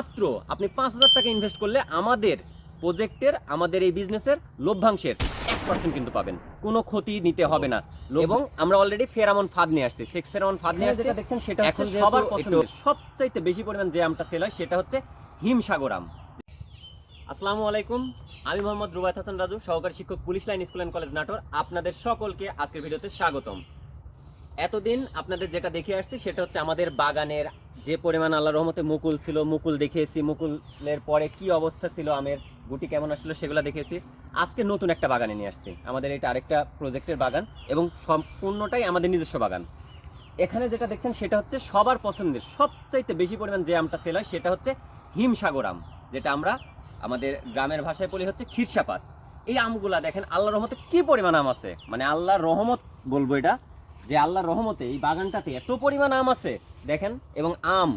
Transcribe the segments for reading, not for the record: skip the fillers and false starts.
মাত্র আপনি ৫,০০০ টাকা ইনভেস্ট করলে আমাদের প্রজেক্টের আমাদের এই বিজনেসের লভ্যাংশের 1% কিন্তু পাবেন। কোনো ক্ষতি নিতে হবে না। এবং আমরা অলরেডি ফেরামন ফাঁদ নিয়ে আসছি, 6 ফেরামন ফাঁদ নিয়ে আসছি। দেখছেন সেটা এখন সবার পছন্দের সবচাইতে বেশি পরিমাণ যে আমটা সেল হয় সেটা হচ্ছে হিমসাগর আম। আসসালামু আলাইকুম, আমি মোহাম্মদ রুবায়েত হাসান রাজু, সহকারী শিক্ষক, police line school and college Natore. আপনাদের সকলকে আজকের ভিডিওতে স্বাগতম। এতদিন আপনাদের যেটা দেখে আসছি সেটা হচ্ছে আমাদের বাগানের যে পরিমাণ আল্লাহর রহমতে মুকুল ছিল, মুকুল দেখিয়েছি, মুকুলের পরে কি অবস্থা ছিল, আমের গুটি কেমন আসছিল সেগুলো দেখেছি। আজকে নতুন একটা বাগানে নিয়ে আসছি, আমাদের এটা আরেকটা প্রজেক্টের বাগান এবং সম্পূর্ণটাই আমাদের নিজস্ব বাগান। এখানে যেটা দেখছেন সেটা হচ্ছে সবার পছন্দের সবচাইতে বেশি পরিমাণ যে আমটা সেল হয় সেটা হচ্ছে হিমসাগর আম, যেটা আমরা আমাদের গ্রামের ভাষায় বলি হচ্ছে খিরসাপাত। এই আমগুলা দেখেন আল্লাহর রহমতে কি পরিমাণ আম আছে, মানে আল্লাহর রহমত বলবো এটা, যে আল্লাহর রহমতে এই বাগানটাতে এত পরিমাণ আম আছে দেখেন। এবং আম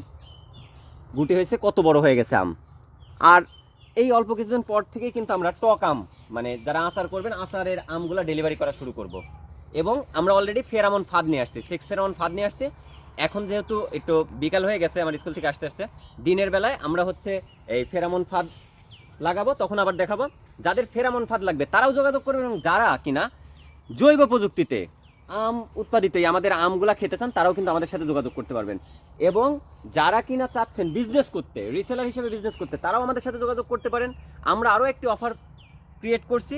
গুটি হয়েছে, কত বড় হয়ে গেছে আম। আর এই অল্প কিছুদিন পর থেকেই কিন্তু আমরা টক আম, মানে যারা আচার করবেন আচারের আমগুলা ডেলিভারি করা শুরু করব। এবং আমরা অলরেডি ফেরামন ফাঁদ নিয়ে আসছি, 6 ফেরামন ফাঁদ নিয়ে আসছি। এখন যেহেতু একটু বিকাল হয়ে গেছে আমার স্কুল থেকে আসতে আসতে, দিনের বেলায় আমরা হচ্ছে এই ফেরামন ফাঁদ লাগাবো, তখন আবার দেখাবো। যাদের ফেরামন ফাঁদ লাগবে তারাও যোগাযোগ করবেন, এবং যারা কিনা জৈব প্রযুক্তিতে আম উৎপাদিত আমাদের আমগুলা খেতে চান তারাও কিন্তু আমাদের সাথে যোগাযোগ করতে পারবেন। এবং যারা কিনা চাচ্ছেন বিজনেস করতে, রিসেলার হিসেবে বিজনেস করতে, তারাও আমাদের সাথে যোগাযোগ করতে পারেন। আমরা আরও একটি অফার ক্রিয়েট করছি।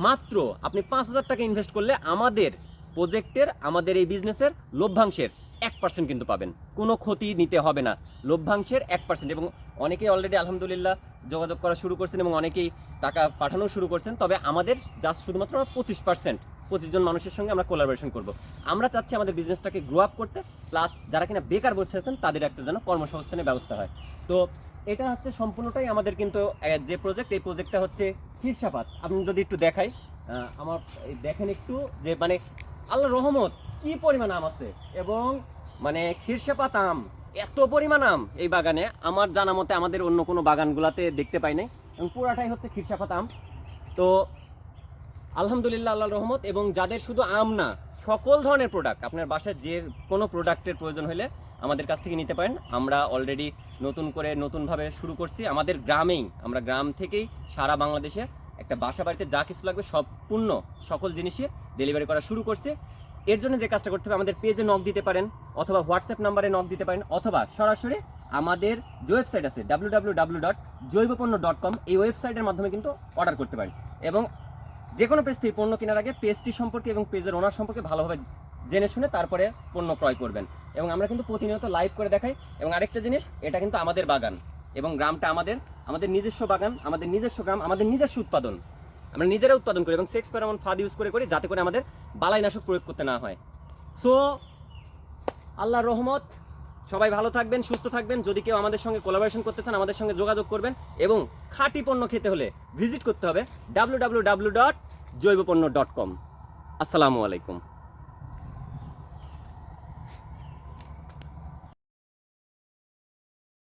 মাত্র আপনি ৫,০০০ টাকা ইনভেস্ট করলে আমাদের প্রজেক্টের আমাদের এই বিজনেসের লভ্যাংশের 1% কিন্তু পাবেন। কোনো ক্ষতি নিতে হবে না, লভ্যাংশের 1%। এবং অনেকেই অলরেডি আলহামদুলিল্লাহ যোগাযোগ করা শুরু করছেন এবং অনেকেই টাকা পাঠানো শুরু করছেন। তবে আমাদের জাস্ট শুধুমাত্র 25 জন মানুষের সঙ্গে আমরা কোলাবোরেশন করব। আমরা চাচ্ছি আমাদের বিজনেসটাকে গ্রো আপ করতে, প্লাস যারা কিনা বেকার বসে আছেন তাদের একটা যেন কর্মসংস্থানের ব্যবস্থা হয়। তো এটা হচ্ছে সম্পূর্ণটাই আমাদের কিন্তু যে প্রজেক্ট, এই প্রজেক্টটা হচ্ছে খিরসাপাত। আপনি যদি একটু দেখাই, আমার দেখেন একটু, যে মানে আল্লাহর রহমত কি পরিমাণ আম আছে। এবং মানে খিরসাপাত আম, এত পরিমাণ আম এই বাগানে আমার জানা মতে আমাদের অন্য কোনো বাগানগুলোতে দেখতে পাই নাই, এবং পুরাটাই হচ্ছে খিরসাপাত আম। তো আলহামদুলিল্লাহ আল্লাহর রহমত। এবং যাদের শুধু আম না, সকল ধরনের প্রোডাক্ট, আপনার বাসায় যে কোনো প্রোডাক্টের প্রয়োজন হলে আমাদের কাছ থেকে নিতে পারেন। আমরা অলরেডি নতুনভাবে শুরু করছি আমাদের গ্রামেই, আমরা গ্রাম থেকেই সারা বাংলাদেশে একটা বাসা বাড়িতে যা কিছু লাগবে সম্পূর্ণ সকল জিনিসই ডেলিভারি করা শুরু করছে। এর জন্য যে কাজটা করতে হবে, আমাদের পেজে নক দিতে পারেন, অথবা হোয়াটসঅ্যাপ নাম্বারে নক দিতে পারেন, অথবা সরাসরি আমাদের যে ওয়েবসাইট আছে www.joiboponna.com, এই ওয়েবসাইটের মাধ্যমে কিন্তু অর্ডার করতে পারেন। এবং যে কোনো পেজ থেকে পণ্য কেনার আগে পেজটি সম্পর্কে এবং পেজের ওনার সম্পর্কে ভালোভাবে জেনে শুনে তারপরে পণ্য ক্রয় করবেন। এবং আমরা কিন্তু প্রতিনিয়ত লাইভ করে দেখাই। এবং আরেকটা জিনিস, এটা কিন্তু আমাদের বাগান এবং গ্রামটা আমাদের নিজস্ব বাগান, আমাদের নিজস্ব গ্রাম, আমাদের নিজস্ব উৎপাদন, আমরা নিজেরা উৎপাদন করি এবং 6 ফেরামন ফাঁদ ইউজ করি, যাতে করে আমাদের বালাইনাশক প্রয়োগ করতে না হয়। সো আল্লাহর রহমত, সবাই ভালো থাকবেন, সুস্থ থাকবেন। যদি কেউ আমাদের সঙ্গে কোলাবোরেশন করতে চান আমাদের সঙ্গে যোগাযোগ করবেন। এবং খাঁটি পণ্য খেতে হলে ভিজিট করতে হবে www.joiboponna.com। আসসালামু আলাইকুম।